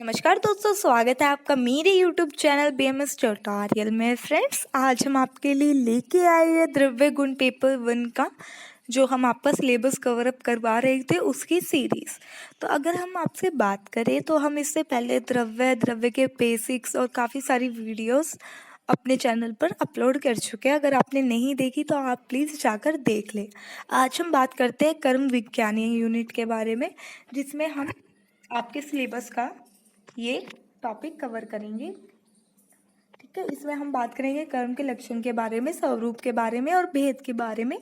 नमस्कार दोस्तों, स्वागत है आपका मेरे YouTube चैनल BMS ट्यूटोरियल में। फ्रेंड्स, आज हम आपके लिए लेके आए हैं द्रव्य गुण पेपर 1 का, जो हम आपका सिलेबस कवर अप करवा रहे थे उसकी सीरीज़। तो अगर हम आपसे बात करें तो हम इससे पहले द्रव्य के बेसिक्स और काफ़ी सारी वीडियोस अपने चैनल पर अपलोड कर चुके हैं। अगर आपने नहीं देखी तो आप प्लीज़ जाकर देख लें। आज हम बात करते हैं कर्म विज्ञानी यूनिट के बारे में, जिसमें हम आपके सिलेबस का ये टॉपिक कवर करेंगे। ठीक है, इसमें हम बात करेंगे कर्म के लक्षण के बारे में, स्वरूप के बारे में और भेद के बारे में।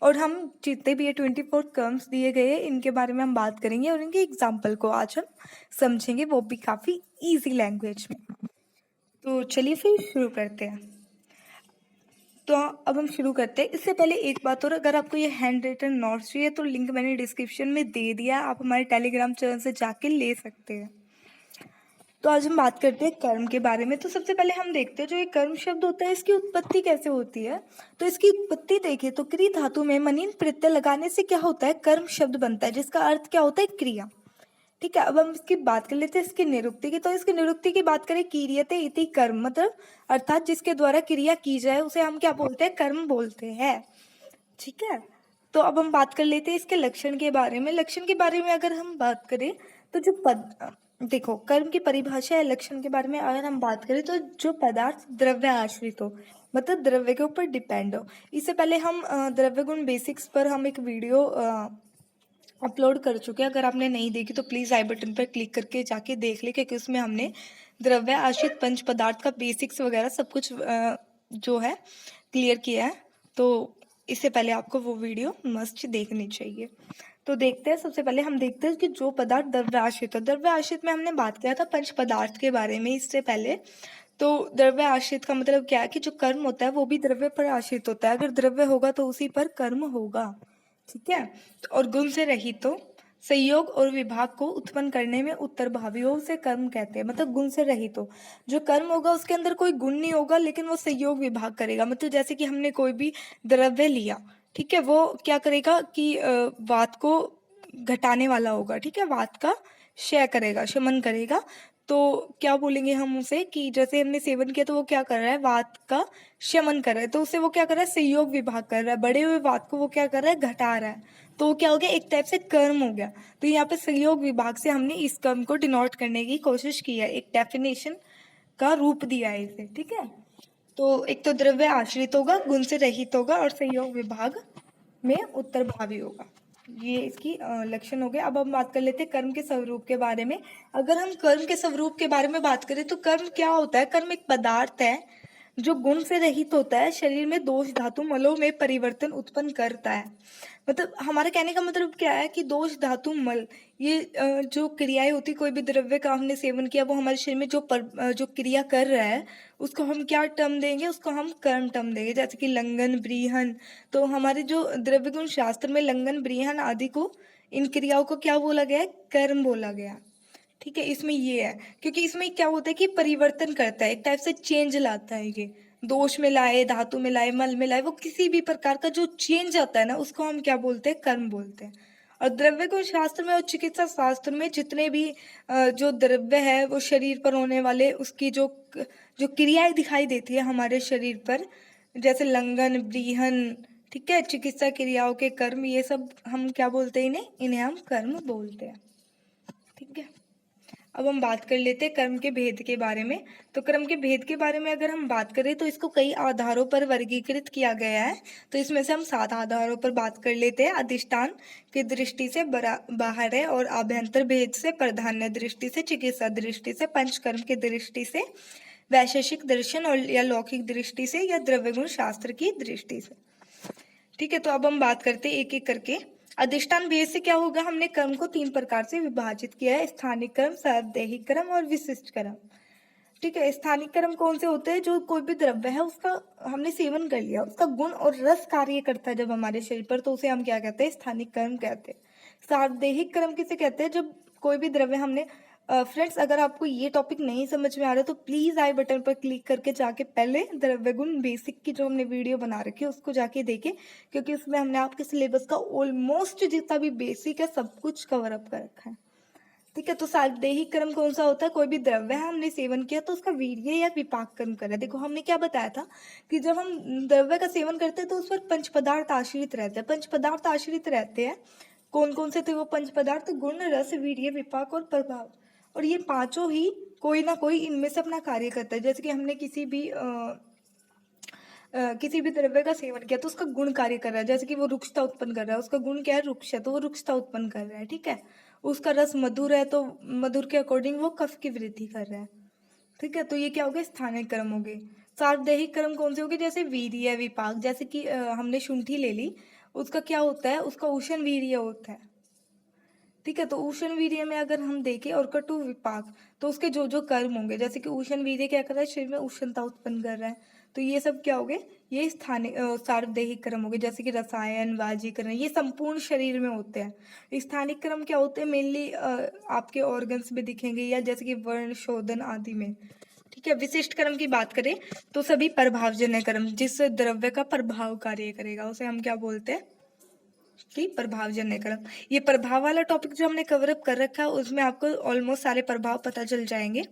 और हम जितने भी ये 24 कर्म्स दिए गए हैं इनके बारे में हम बात करेंगे और इनके एग्जाम्पल को आज हम समझेंगे, वो भी काफ़ी इजी लैंग्वेज में। तो चलिए फिर शुरू करते हैं। तो अब हम शुरू करते हैं। इससे पहले एक बात और, अगर आपको ये हैंड रिटन नोट्स चाहिए तो लिंक मैंने डिस्क्रिप्शन में दे दिया, आप हमारे टेलीग्राम चैनल से जाके ले सकते हैं। तो आज हम बात करते हैं कर्म के बारे में। तो सबसे पहले हम देखते हैं जो ये कर्म शब्द होता है इसकी उत्पत्ति कैसे होती है। तो इसकी उत्पत्ति देखें तो क्री धातु में मनीन प्रत्यय लगाने से क्या होता है, कर्म शब्द बनता है, जिसका अर्थ क्या होता है, क्रिया। ठीक है, अब हम इसकी बात कर लेते हैं इसकी निरुक्ति की। तो इसकी निरुक्ति की बात करें, क्रियते इति कर्म, मतलब अर्थात जिसके द्वारा क्रिया की जाए उसे हम क्या बोलते हैं, कर्म बोलते हैं। ठीक है, तो अब हम बात कर लेते हैं इसके लक्षण के बारे में। लक्षण के बारे में अगर हम बात करें तो जो देखो, कर्म की परिभाषा है लक्षण के बारे में अगर हम बात करें तो जो पदार्थ द्रव्य आश्रित हो, मतलब द्रव्य के ऊपर डिपेंड हो। इससे पहले हम द्रव्य गुण बेसिक्स पर हम एक वीडियो अपलोड कर चुके हैं। अगर आपने नहीं देखी तो प्लीज़ आई बटन पर क्लिक करके जाके देख ले, क्योंकि उसमें हमने द्रव्य आश्रित पंच पदार्थ का बेसिक्स वगैरह सब कुछ जो है क्लियर किया है। तो इससे पहले आपको वो वीडियो मस्ट देखनी चाहिए। तो देखते हैं, सबसे पहले हम देखते हैं कि जो पदार्थ द्रव्य आश्रित हो। द्रव्य आश्रित में हमने बात किया था पंच पदार्थ के बारे में इससे पहले। तो द्रव्य आश्रित का मतलब क्या है कि जो कर्म होता है वो भी द्रव्य पर आश्रित होता है। अगर द्रव्य होगा तो उसी पर कर्म होगा। ठीक है, और गुण से रहित तो संयोग और विभाग को उत्पन्न करने में उत्तरभावी हो, उसे कर्म कहते हैं। मतलब गुण से रहित हो, जो कर्म होगा उसके अंदर कोई गुण नहीं होगा लेकिन वो संयोग विभाग करेगा। मतलब जैसे कि हमने कोई भी द्रव्य लिया, ठीक है, वो क्या करेगा कि वात को घटाने वाला होगा। ठीक है, वात का क्षय करेगा, शमन करेगा। तो क्या बोलेंगे हम उसे कि जैसे हमने सेवन किया तो वो क्या कर रहा है, वात का शमन कर रहा है, तो उसे वो क्या कर रहा है, संयोग विभाग कर रहा है। बढ़े हुए वात को वो क्या कर रहा है, घटा रहा है। तो क्या हो गया, एक टाइप से कर्म हो गया। तो यहाँ पे संयोग विभाग से हमने इस कर्म को डिनोट करने की कोशिश की है, एक डेफिनेशन का रूप दिया है इसे। ठीक है, तो एक तो द्रव्य आश्रित होगा, गुण से रहित होगा और संयोग विभाग में उत्तरभावी होगा। ये इसकी लक्षण हो गए। अब हम बात कर लेते हैं कर्म के स्वरूप के बारे में। अगर हम कर्म के स्वरूप के बारे में बात करें तो कर्म क्या होता है, कर्म एक पदार्थ है जो गुण से रहित होता है, शरीर में दोष धातु मलों में परिवर्तन उत्पन्न करता है। मतलब हमारे कहने का मतलब क्या है कि दोष धातु मल, ये जो क्रियाएं होती, कोई भी द्रव्य का हमने सेवन किया वो हमारे शरीर में जो क्रिया कर रहा है उसको हम क्या टर्म देंगे, उसको हम कर्म टर्म देंगे। जैसे कि लंघन, ब्रीहन, तो हमारे जो द्रव्य गुण शास्त्र में लंघन, ब्रीहन आदि को, इन क्रियाओं को क्या बोला गया है, कर्म बोला गया। ठीक है, इसमें ये है क्योंकि इसमें क्या होता है कि परिवर्तन करता है, एक टाइप से चेंज लाता है। ये दोष में लाए, धातु में लाए, मल में लाए, वो किसी भी प्रकार का जो चेंज आता है ना उसको हम क्या बोलते हैं, कर्म बोलते हैं। और द्रव्य गुण शास्त्र में और चिकित्सा शास्त्र में जितने भी जो द्रव्य है वो शरीर पर होने वाले उसकी जो जो क्रियाएं दिखाई देती है हमारे शरीर पर, जैसे लंघन, ब्रीहन, ठीक है, चिकित्सा क्रियाओं के कर्म, ये सब हम क्या बोलते हैं, इन्हें हम कर्म बोलते हैं। ठीक है, अब हम बात कर लेते हैं कर्म के भेद के बारे में। तो कर्म के भेद के बारे में अगर हम बात करें तो इसको कई आधारों पर वर्गीकृत किया गया है। तो इसमें से हम 7 आधारों पर बात कर लेते हैं। अधिष्ठान की दृष्टि से बाहर है, और आभ्यंतर भेद से, प्राधान्य दृष्टि से, चिकित्सा दृष्टि से, पंचकर्म की दृष्टि से, वैशेषिक दर्शन और या लौकिक दृष्टि से, या द्रव्य गुण शास्त्र की दृष्टि से। ठीक है, तो अब हम बात करते हैं एक एक करके। अधिष्ठान भेद से क्या होगा, हमने कर्म को 3 प्रकार से विभाजित किया है, स्थानिक कर्म, साप्ताहिक कर्म और विशिष्ट कर्म। ठीक है, स्थानिक कर्म कौन से होते हैं, जो कोई भी द्रव्य है उसका हमने सेवन कर लिया, उसका गुण और रस कार्य करता है जब हमारे शरीर पर, तो उसे हम क्या कहते हैं, स्थानिक कर्म कहते हैं। साप्ताहिक कर्म किसे कहते हैं, जब कोई भी द्रव्य हमने फ्रेंड्स, अगर आपको ये टॉपिक नहीं समझ में आ रहा तो प्लीज़ आई बटन पर क्लिक करके जाके पहले द्रव्य गुण बेसिक की जो हमने वीडियो बना रखी है उसको जाके देखें, क्योंकि उसमें हमने आपके सिलेबस का ऑलमोस्ट जितना भी बेसिक है सब कुछ कवर अप कर रखा है। ठीक है। तो सार्वदेहिक कर्म कौन सा होता है? कोई भी द्रव्य है हमने सेवन किया तो उसका वीर्य या विपाक कर्म कर रहा है। देखो हमने क्या बताया था कि जब हम द्रव्य का सेवन करते हैं तो उस पर पंच पदार्थ आश्रित रहते हैं। पंच पदार्थ आश्रित रहते हैं, कौन कौन से थे वो पंच पदार्थ? गुण, रस, वीर्य, विपाक और प्रभाव। और ये पांचों ही कोई ना कोई इनमें से अपना कार्य करता है। जैसे कि हमने किसी भी द्रव्य का सेवन किया तो उसका गुण कार्य कर रहा है, जैसे कि वो रुक्षता उत्पन्न कर रहा है, उसका गुण क्या है? रुक्ष है, तो वो रुक्षता उत्पन्न कर रहा है। ठीक है। उसका रस मधुर है तो मधुर के अकॉर्डिंग वो कफ की वृद्धि कर रहा है। ठीक है। तो ये क्या हो गया? स्थानिक कर्म हो गए। सार्वदेहिक कर्म कौन से हो गए? जैसे वीर्य, विपाक, जैसे कि हमने शुंठी ले ली, उसका क्या होता है? उसका उष्ण वीर्य होता है। ठीक है। तो उष्ण वीर्य में अगर हम देखें और कटु विपाक, तो उसके जो जो कर्म होंगे, जैसे कि उष्ण वीर्य क्या कर रहा है? शरीर में उष्णता उत्पन्न कर रहा है, तो ये सब क्या हो गए? ये स्थानिक सार्वदेहिक कर्म हो गए। जैसे कि रसायन, वाजीकरण, ये संपूर्ण शरीर में होते हैं। स्थानिक कर्म क्या होते हैं? मेनली आपके ऑर्गन्स में दिखेंगे, या जैसे कि वर्ण शोधन आदि में। ठीक है। विशिष्ट कर्म की बात करें तो सभी प्रभावजन्य कर्म, जिस द्रव्य का प्रभाव कार्य करेगा उसे हम क्या बोलते हैं? कि प्रभावजन्य कर्म। ये प्रभाव वाला टॉपिक जो हमने कवर अप कर रखा है उसमें आपको ऑलमोस्ट सारे प्रभाव पता चल जाएंगे।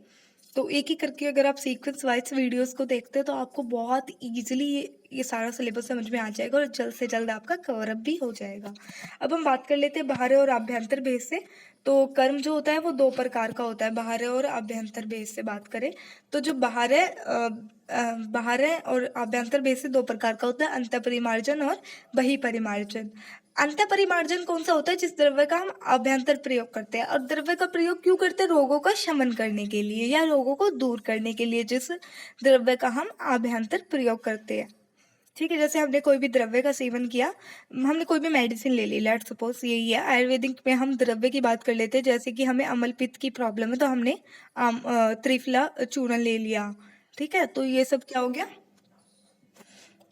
तो एक ही करके अगर आप सीक्वेंस वाइज वीडियोस को देखते हैं तो आपको बहुत इजीली ये सारा सिलेबस समझ में आ जाएगा और जल्द से जल्द आपका कवर अप भी हो जाएगा। अब हम बात कर लेते हैं बाह्य और आभ्यंतर भेद से। तो कर्म जो होता है वो दो प्रकार का होता है, बाह्य और आभ्यंतर भेद से बात करें तो जो बाह्य और आभ्यंतर भेद से दो प्रकार का होता है, अंतःपरिमार्जन और बहिपरिमार्जन। अंतःपरिमार्जन कौन सा होता है? जिस द्रव्य का हम अभ्यंतर प्रयोग करते हैं। और द्रव्य का प्रयोग क्यों करते हैं? रोगों का शमन करने के लिए या रोगों को दूर करने के लिए जिस द्रव्य का हम अभ्यंतर प्रयोग करते हैं। ठीक है। जैसे हमने कोई भी द्रव्य का सेवन किया, हमने कोई भी मेडिसिन ले ली, लेट्स सपोज यही है, आयुर्वेदिक में हम द्रव्य की बात कर लेते हैं। जैसे कि हमें अम्ल पित्त की प्रॉब्लम है तो हमने त्रिफला चूर्ण ले लिया। ठीक है। तो ये सब क्या हो गया?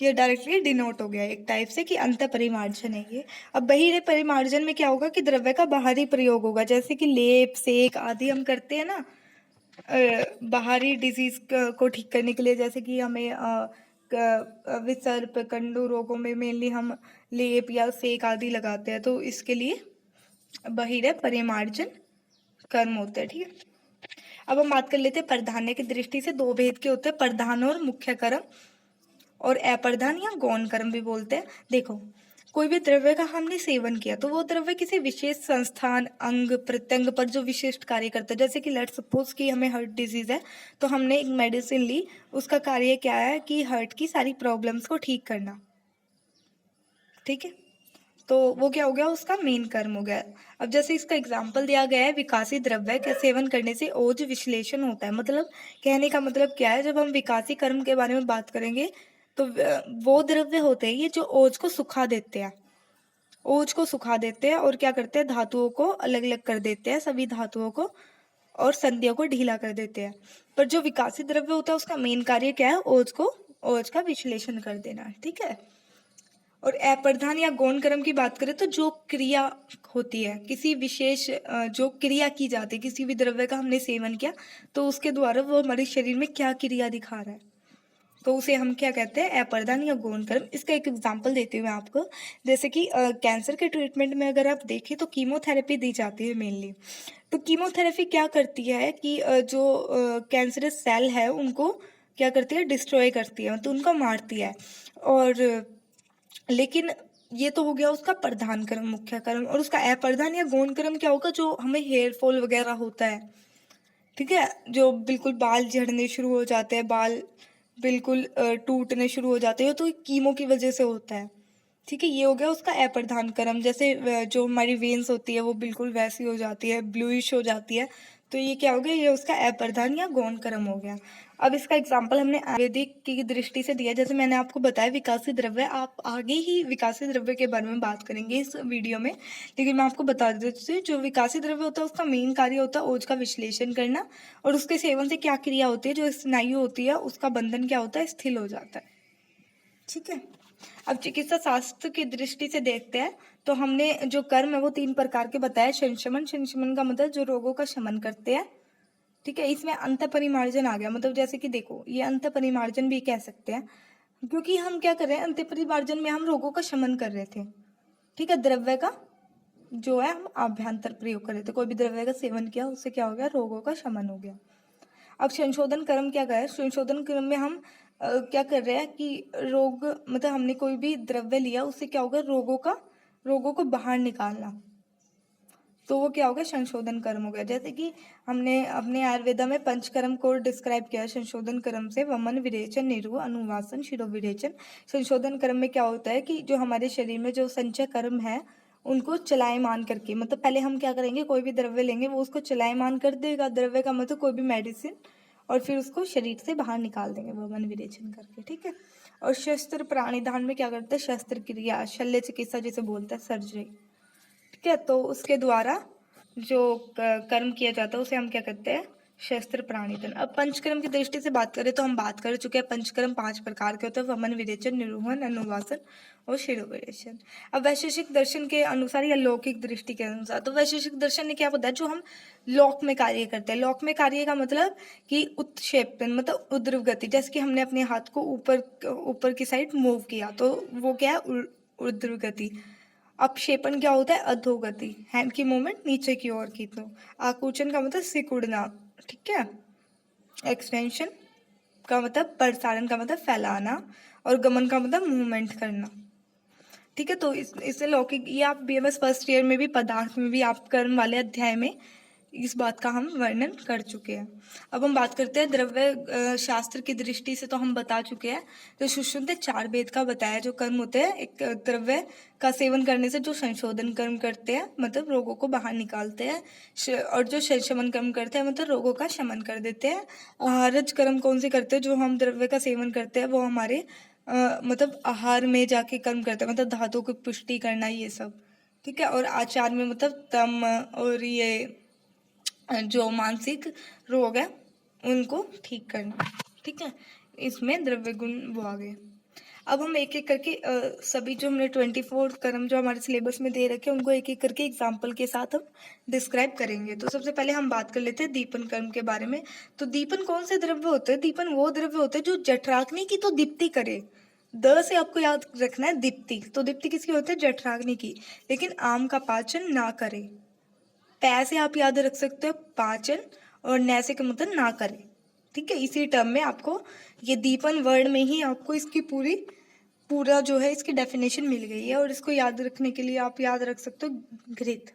ये डायरेक्टली डिनोट हो गया एक टाइप से कि अंत परिमार्जन है ये। अब बहिरे परिमार्जन में क्या होगा कि द्रव्य का बाहरी प्रयोग होगा, जैसे कि लेप, सेक आदि हम करते हैं ना बाहरी डिजीज को ठीक करने के लिए। जैसे कि हमें विसर्प, कंडू रोगों में मेनली हम लेप या सेक आदि लगाते हैं, तो इसके लिए बहिरे परिमार्जन कर्म होते हैं। ठीक है। अब हम बात कर लेते हैं प्रधान्य की दृष्टि से दो भेद के होते हैं, प्रधान और मुख्य कर्म, और अप्रधान या गौण कर्म भी बोलते हैं। देखो कोई भी द्रव्य का हमने सेवन किया तो वो द्रव्य किसी विशेष संस्थान, अंग, प्रत्यंग पर जो विशिष्ट कार्य करता है। जैसे कि लेट्स सपोज कि हमें हार्ट डिजीज है तो हमने एक मेडिसिन ली, उसका कार्य क्या है कि हार्ट की सारी प्रॉब्लम्स को ठीक करना। ठीक है। तो वो क्या हो गया? उसका मेन कर्म हो गया। अब जैसे इसका एग्जाम्पल दिया गया है, विकासी द्रव्य के सेवन करने से ओज विश्लेषण होता है। मतलब कहने का मतलब क्या है? जब हम विकासी कर्म के बारे में बात करेंगे तो वो द्रव्य होते हैं ये जो ओज को सुखा देते हैं, ओज को सुखा देते हैं और क्या करते हैं? धातुओं को अलग अलग कर देते हैं, सभी धातुओं को, और संधियों को ढीला कर देते हैं। पर जो विकासी द्रव्य होता है उसका मेन कार्य क्या है? ओज का विश्लेषण कर देना। ठीक है। और अप्रधान या गौण कर्म की बात करें तो जो क्रिया होती है, किसी विशेष जो क्रिया की जाती है, किसी भी द्रव्य का हमने सेवन किया तो उसके द्वारा वो हमारे शरीर में क्या क्रिया दिखा रहा है, तो उसे हम क्या कहते हैं? अप्रधान या गौण कर्म। इसका एक एग्जांपल देती हूँ मैं आपको। जैसे कि कैंसर के ट्रीटमेंट में अगर आप देखें तो कीमोथेरेपी दी जाती है मेनली। तो कीमोथेरेपी क्या करती है कि जो कैंसरस सेल है उनको क्या करती है? डिस्ट्रॉय करती है, तो उनको मारती है। और लेकिन ये तो हो गया उसका प्रधान कर्म, मुख्य कर्म। और उसका अप्रधान या गौण कर्म क्या होगा? जो हमें हेयर फॉल वगैरह होता है, ठीक है, जो बिल्कुल बाल झड़ने शुरू हो जाते हैं, बाल बिल्कुल टूटने शुरू हो जाते हैं, तो ये कीमो की वजह से होता है। ठीक है। ये हो गया उसका अप्रधान कर्म। जैसे जो हमारी वेन्स होती है वो बिल्कुल वैसी हो जाती है, ब्लूइश हो जाती है, तो ये क्या हो गया? ये उसका अप्रधान या गौण कर्म हो गया। अब इसका एग्जाम्पल हमने आयुर्वेदिक की दृष्टि से दिया। जैसे मैंने आपको बताया विकासी द्रव्य, आप आगे ही विकासी द्रव्य के बारे में बात करेंगे इस वीडियो में, लेकिन मैं आपको बता देती हूँ जो विकासी द्रव्य होता है उसका मेन कार्य होता है ओज का विश्लेषण करना, और उसके सेवन से क्या क्रिया होती है? जो स्नायु होती है उसका बंधन क्या होता है? स्थिर हो जाता है। ठीक है। अब चिकित्सा शास्त्र की दृष्टि से देखते हैं तो हमने जो कर्म है वो तीन प्रकार के बताए। संशमन, संशमन का मतलब जो रोगों का शमन करते हैं। ठीक है। इसमें अंत परिमार्जन आ गया, मतलब जैसे कि देखो ये अंत परिमार्जन भी कह सकते हैं, क्योंकि हम क्या कर रहे हैं? अंत परिमार्जन में हम रोगों का शमन कर रहे थे। ठीक है। द्रव्य का जो है हम आभ्यंतर प्रयोग कर रहे थे, कोई भी द्रव्य का सेवन किया, उससे क्या हो गया, रोगों का शमन हो गया। अब संशोधन कर्म क्या है, संशोधन कर्म में हम क्या कर रहे हैं कि रोग मतलब हमने कोई भी द्रव्य लिया, उससे क्या होगा, रोगों को बाहर निकालना, तो वो क्या हो गया, संशोधन कर्म हो गया। जैसे कि हमने अपने आयुर्वेदा में पंचकर्म को डिस्क्राइब किया संशोधन कर्म से, वमन, विरेचन, निरूह, अनुवासन, शिरोविरेचन। संशोधन कर्म में क्या होता है कि जो हमारे शरीर में जो संचय कर्म है उनको चलायमान करके, मतलब पहले हम क्या करेंगे, कोई भी द्रव्य लेंगे, वो उसको चलायमान कर देगा, द्रव्य का मतलब कोई भी मेडिसिन, और फिर उसको शरीर से बाहर निकाल देंगे वमन विरेचन करके, ठीक है। और शस्त्र प्राणिधान में क्या करते हैं, शस्त्र क्रिया, शल्य चिकित्सा जिसे बोलते हैं, सर्जरी, ठीक है। तो उसके द्वारा जो कर्म किया जाता है उसे हम क्या कहते हैं, शस्त्र प्राणिधन। अब पंचकर्म की दृष्टि से बात करें तो हम बात कर चुके हैं, पंचकर्म 5 प्रकार के होते हैं, वमन, विरेचन, निरूहण, अनुवासन और शिरोविरेचन। अब वैशेषिक दर्शन के अनुसार या लौकिक दृष्टि के अनुसार, तो वैशेषिक दर्शन ने क्या बताया, जो हम लौक में कार्य करते हैं, लौक में कार्य का मतलब कि उत्क्षेपण मतलब उद्रव गति, जैसे कि हमने अपने हाथ को ऊपर की साइड मूव किया तो वो क्या है, उर्ध्व गति। अपक्षेपण क्या होता है, अधोगति, हैंड की मूवमेंट नीचे की ओर की। तो आकुंचन का मतलब सिकुड़ना, ठीक है। एक्सटेंशन का मतलब, प्रसारण का मतलब फैलाना, और गमन का मतलब मूवमेंट करना, ठीक है। तो इससे लौकिक, ये आप बीएमएस फर्स्ट ईयर में भी, पदार्थ में भी आप कर्म वाले अध्याय में इस बात का हम वर्णन कर चुके हैं। अब हम बात करते हैं द्रव्य शास्त्र की दृष्टि से, तो हम बता चुके हैं, तो सुश्रुत ने 4 भेद का बताया जो कर्म होते हैं। एक द्रव्य का सेवन करने से जो संशोधन कर्म करते हैं, मतलब रोगों को बाहर निकालते हैं, और जो संशमन कर्म करते हैं, मतलब रोगों का शमन कर देते हैं। आहारज कर्म कौन से करते हैं, जो हम द्रव्य का सेवन करते हैं वो हमारे मतलब आहार में जाके कर्म करते हैं, मतलब धातु की पुष्टि करना, ये सब, ठीक है। और आचार में मतलब तम, और ये जो मानसिक रोग है उनको ठीक करना, ठीक है। इसमें द्रव्य गुण वो आ गए। अब हम एक एक करके सभी जो हमने 24 कर्म जो हमारे सिलेबस में दे रखे हैं उनको एक एक करके एग्जाम्पल के साथ हम डिस्क्राइब करेंगे। तो सबसे पहले हम बात कर लेते हैं दीपन कर्म के बारे में। तो दीपन कौन से द्रव्य होते हैं, दीपन वो द्रव्य होते हैं जो जठराग्नि की तो दीप्ति करे। द से आपको याद रखना है दीप्ति, तो दीप्ति किसकी होती है, जठराग्नि की, लेकिन आम का पाचन ना करे। पै से आप याद रख सकते हो पाचन, और नै से का मतलब ना करें, ठीक है। इसी टर्म में आपको ये दीपन वर्ड में ही आपको इसकी पूरा जो है इसकी डेफिनेशन मिल गई है, और इसको याद रखने के लिए आप याद रख सकते हो घृत,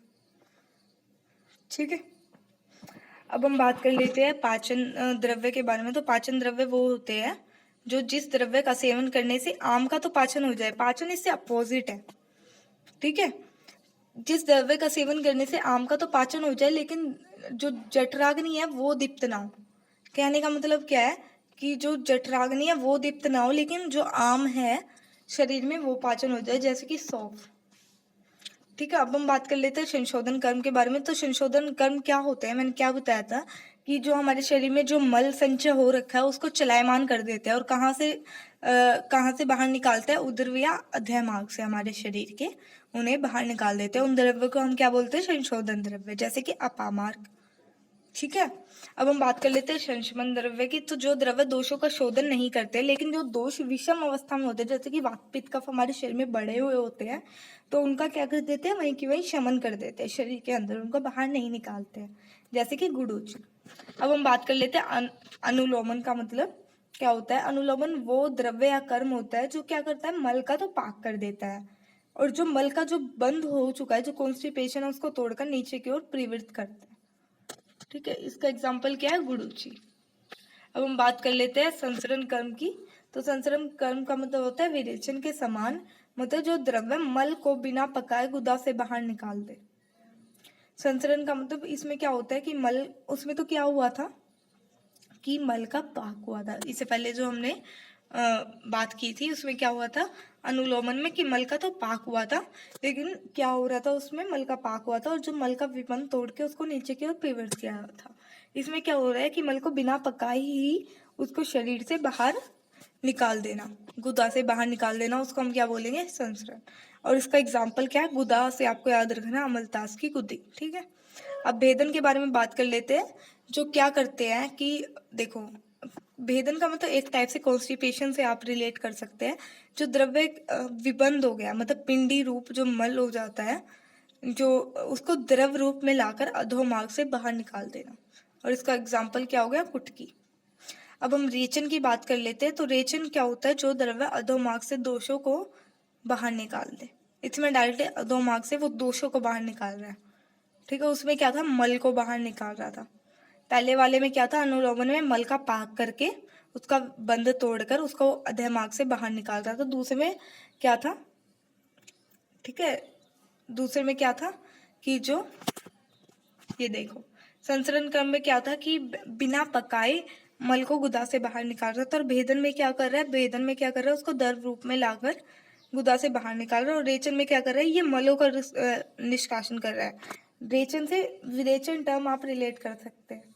ठीक है। अब हम बात कर लेते हैं पाचन द्रव्य के बारे में। तो पाचन द्रव्य वो होते हैं जो जिस द्रव्य का सेवन करने से आम का तो पाचन हो जाए, पाचन इससे अपोजिट है, ठीक है। जिस द्रव्य का सेवन करने से आम का तो पाचन हो जाए, लेकिन जो जठराग्नि है वो दीप्त ना हो। कहने का मतलब क्या है कि जो जठराग्नि है वो दीप्त ना हो, लेकिन जो आम है शरीर में वो पाचन हो जाए, जैसे कि सौंफ, ठीक है। अब हम बात कर लेते हैं संशोधन कर्म के बारे में। तो संशोधन कर्म क्या होते हैं, मैंने क्या बताया था कि जो हमारे शरीर में जो मल संचय हो रखा है उसको चलायमान कर देते हैं, और कहाँ से बाहर निकालते हैं, उदर या अधः मार्ग से हमारे शरीर के उन्हें बाहर निकाल देते हैं। उन द्रव्य को हम क्या बोलते हैं, संशोधन द्रव्य, जैसे कि अपामार्ग, ठीक है। अब हम बात कर लेते हैं संशमन द्रव्य की। तो जो द्रव्य दोषों का शोधन नहीं करते, लेकिन जो दोष विषम अवस्था में होते हैं, जैसे कि वात पित्त कफ हमारे शरीर में बढ़े हुए होते हैं, तो उनका क्या कर देते हैं, वहीं की वहीं शमन कर देते हैं शरीर के अंदर, उनको बाहर नहीं निकालते हैं, जैसे कि गुडोची। अब हम बात कर लेते हैं अनुलोमन का मतलब क्या होता है। अनुलोमन वो द्रव्य या कर्म होता है जो क्या करता है, मल का तो पाक कर देता है, और जो मल का जो बंद हो चुका है, जो कॉन्स्टिपेशन है, उसको तोड़कर नीचे की ओर प्रवृत्त करता है, ठीक है। इसका एग्जाम्पल क्या है, गुडुची। अब हम बात कर लेते हैं संसरण कर्म की। तो संसरण कर्म का मतलब होता है विरेचन के समान, मतलब जो द्रव्य मल को बिना पकाए गुदा से बाहर निकाल दे। संसरण का मतलब इसमें क्या होता है कि मल, उसमें तो क्या हुआ था कि मल का पाक हुआ था। इससे पहले जो हमने बात की थी उसमें क्या हुआ था, अनुलोमन में, कि मल का तो पाक हुआ था, लेकिन क्या हो रहा था उसमें, मल का पाक हुआ था और जो मल का विबंध तोड़ के उसको नीचे की ओर पिवट किया था। इसमें क्या हो रहा है कि मल को बिना पकाए ही उसको शरीर से बाहर निकाल देना, गुदा से बाहर निकाल देना, उसको हम क्या बोलेंगे, संसरण। और इसका एग्जाम्पल क्या है, गुदा से आपको याद रखना अमलतास की गुदी, ठीक है। अब भेदन के बारे में बात कर लेते हैं। जो क्या करते हैं कि देखो, भेदन का मतलब एक टाइप से कॉन्स्टिपेशन से आप रिलेट कर सकते हैं। जो द्रव्य विबंध हो गया, मतलब पिंडी रूप जो मल हो जाता है, जो उसको द्रव रूप में लाकर अधोमार्ग से बाहर निकाल देना। और इसका एग्जाम्पल क्या हो गया, कुटकी। अब हम रेचन की बात कर लेते हैं। तो रेचन क्या होता है, जो द्रव्य अधोमार्ग से दोषों को बाहर निकाल दे। इसमें डायरेक्टली अधोमार्ग से वो दोषों को बाहर निकाल रहा है, ठीक है। उसमें क्या था, मल को बाहर निकाल रहा था। पहले वाले में क्या था, अनुलोमन में मल का पाक करके उसका बंध तोड़कर उसको अधोमार्ग से बाहर निकाल रहा था। दूसरे में क्या था, ठीक है, दूसरे में क्या था कि जो ये देखो संचरण क्रम में क्या था कि बिना पकाए मल को गुदा से बाहर निकाल रहा था। और भेदन में क्या कर रहा है, भेदन में क्या कर रहा है, उसको द्रव रूप में लाकर गुदा से बाहर निकाल रहा है। और रेचन में क्या कर रहा है, ये मलों का निष्कासन कर रहा है। रेचन से विरेचन टर्म आप रिलेट कर सकते हैं।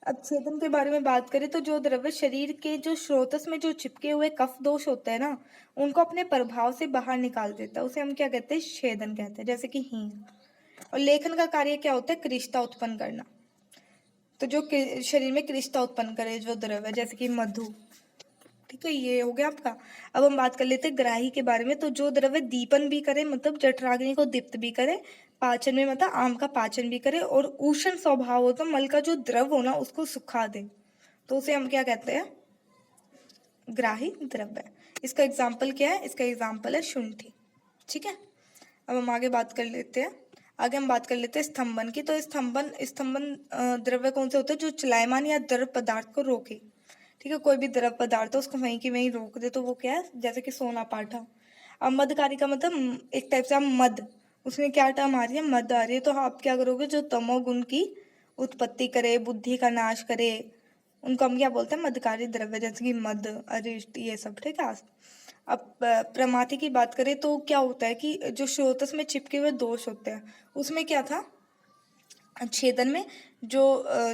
अब छेदन के बारे में बात करें तो जो द्रव्य शरीर के जो स्रोतस में जो चिपके हुए कफ दोष होते हैं ना, उनको अपने प्रभाव से बाहर निकाल देता है, उसे हम क्या कहते हैं, छेदन कहते हैं, जैसे कि हींग। और लेखन का कार्य क्या होता है, कृष्णता उत्पन्न करना। तो जो शरीर में कृष्णता उत्पन्न करे जो द्रव्य, जैसे कि मधु, ठीक है, ये हो गया आपका। अब हम बात कर लेते हैं ग्राही के बारे में। तो जो द्रव्य दीपन भी करे, मतलब जठराग्नि को दीप्त भी करे, पाचन में मतलब आम का पाचन भी करे, और उष्ण स्वभाव हो तो मल का जो द्रव हो ना उसको सुखा दे, तो उसे हम क्या कहते हैं, ग्राही द्रव्य। इसका एग्जाम्पल क्या है, इसका एग्जाम्पल है शुंठी, ठीक है। अब हम आगे बात कर लेते हैं। आगे हम बात कर लेते हैं स्तंभन की। तो स्तंभन द्रव्य कौन से होते हैं, जो चलायमान या द्रव पदार्थ को रोके, ठीक है। कोई भी द्रव पदार्थ है उसको वहीं की वहीं रोक दे, तो वो क्या है, जैसे कि सोना पाठा। अब मदकारी का मतलब एक टाइप से आप मद, उसमें क्या टर्म आ रही है, मद आ रही है। तो आप क्या करोगे, जो तमोगुण की उत्पत्ति करे, बुद्धि का नाश करे, उनको हम क्या बोलते हैं, मदकारी द्रव्य, जैसे कि मद, अरिष्ट, ये सब, ठीक है। अब प्रमाथि की बात करें तो क्या होता है कि जो स्रोतस में चिपके हुए दोष होते हैं, उसमें क्या था, छेदन में जो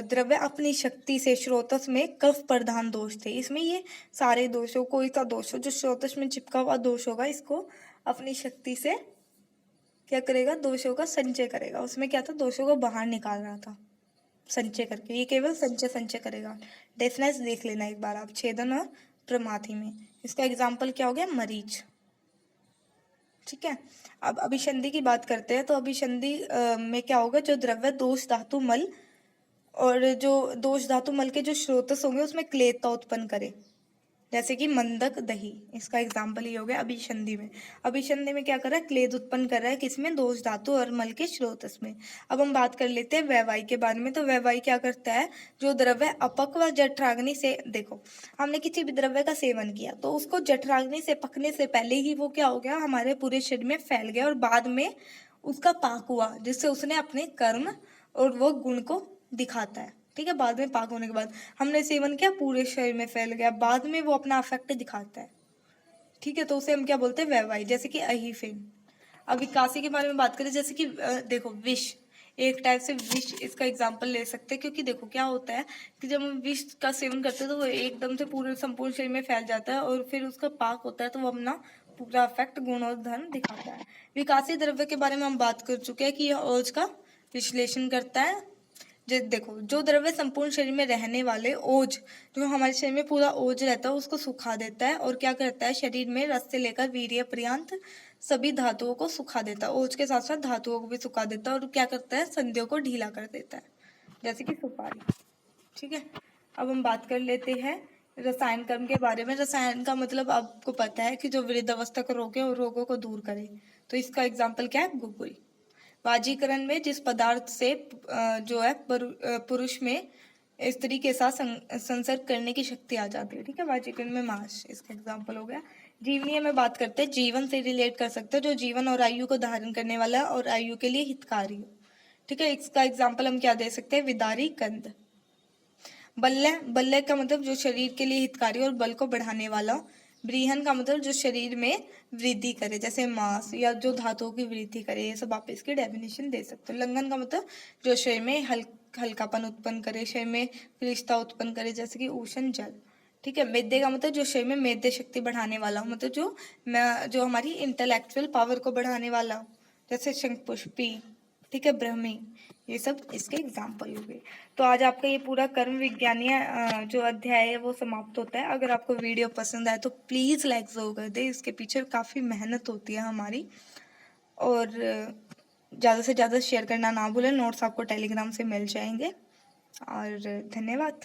द्रव्य अपनी शक्ति से स्रोतस में कफ प्रधान दोष थे। इसमें ये सारे दोषों, कोई सा दोष हो जो स्रोतस में चिपका हुआ दोष होगा, इसको अपनी शक्ति से क्या करेगा, दोषों का संचय करेगा। उसमें क्या था, दोषों को बाहर निकाल रहा था संचय करके, ये केवल संचय करेगा। डेफनेस देख लेना एक बार आप, छेदन और प्रमाथि में। इसका एग्जाम्पल क्या हो गया, मरीच, ठीक है। अब अभिसंधि की बात करते हैं। तो अभिसंधि में क्या होगा, जो द्रव्य दोष धातु मल, और जो दोष धातु मल के जो स्रोतस होंगे उसमें क्लेदता उत्पन्न करे, जैसे कि मंदक, दही। इसका एग्जाम्पल ये हो गया अभिसंधि में। अभिसंधि में क्या कर रहा है, क्लेद उत्पन्न कर रहा है, किसमें, दोष धातु और मल के स्रोतस में। अब हम बात कर लेते हैं वैवाई के बारे में। तो वैवाई क्या करता है, जो द्रव्य अपक व जठराग्नि से, देखो हमने किसी भी द्रव्य का सेवन किया तो उसको जठराग्नि से पकने से पहले ही वो क्या हो गया, हमारे पूरे शरीर में फैल गया, और बाद में उसका पाक हुआ, जिससे उसने अपने कर्म और वो गुण को दिखाता है, ठीक है। बाद में पाक होने के बाद हमने सेवन किया, पूरे शरीर में फैल गया, बाद में वो अपना अफेक्ट दिखाता है, ठीक है। तो उसे हम क्या बोलते हैं, वैवाई, जैसे कि अहिफेन। अब विकासी के बारे में बात करें, जैसे कि देखो विष, एक टाइप से विष, इसका एग्जाम्पल ले सकते हैं। क्योंकि देखो क्या होता है कि जब हम विष का सेवन करते हैं तो वो एकदम से पूरे संपूर्ण शरीर में फैल जाता है, और फिर उसका पाक होता है तो वो अपना पूरा अफेक्ट, गुण और धर्म दिखाता है। विकासी द्रव्य के बारे में हम बात कर चुके हैं कि यह ओज का विश्लेषण करता है। देखो जो द्रव्य संपूर्ण शरीर में रहने वाले ओज, जो हमारे शरीर में पूरा ओज रहता है उसको सुखा देता है, और क्या करता है, शरीर में रस से लेकर वीर्य पर्यंत सभी धातुओं को सुखा देता है। ओज के साथ साथ धातुओं को भी सुखा देता है, और क्या करता है, संधियों को ढीला कर देता है, जैसे कि सुपारी, ठीक है। अब हम बात कर लेते हैं रसायन कर्म के बारे में। रसायन का मतलब आपको पता है कि जो वृद्ध अवस्था को रोके और रोगों को दूर करे। तो इसका एग्जाम्पल क्या है, गुगुल। वाजीकरण में जिस पदार्थ से जो है पुरुष में स्त्री के साथ संसर्ग करने की शक्ति आ जाती है, ठीक है। वाजीकरण में मांस, इसका एग्जाम्पल हो गया। जीवनीय में बात करते हैं, जीवन से रिलेट कर सकते हैं, जो जीवन और आयु को धारण करने वाला और आयु के लिए हितकारी हो, ठीक है। इसका एग्जाम्पल हम क्या दे सकते हैं, विदारी, कंद। बल्ले, बल्ले का मतलब जो शरीर के लिए हितकारी और बल को बढ़ाने वाला। ब्रीहन का मतलब जो शरीर में वृद्धि करे, जैसे मांस या जो धातुओं की वृद्धि करे, ये सब आप इसकी डेफिनेशन दे सकते हो। लंघन का मतलब जो शरीर में हल्कापन उत्पन्न करे, शरीर में क्लिष्टता उत्पन्न करे, जैसे कि उष्ण जल, ठीक है। मेदे का मतलब जो शरीर में मेदे शक्ति बढ़ाने वाला, मतलब जो हमारी इंटेलेक्चुअल पावर को बढ़ाने वाला, जैसे शंखपुष्पी, ठीक है, ब्रह्मी, ये सब इसके एग्जाम्पल हो गए। तो आज आपका ये पूरा कर्म विज्ञानीय जो अध्याय है वो समाप्त होता है। अगर आपको वीडियो पसंद आए तो प्लीज़ लाइक ज़रूर कर दे, इसके पीछे काफ़ी मेहनत होती है हमारी। और ज़्यादा से ज़्यादा शेयर करना ना भूलें। नोट्स आपको टेलीग्राम से मिल जाएंगे और धन्यवाद।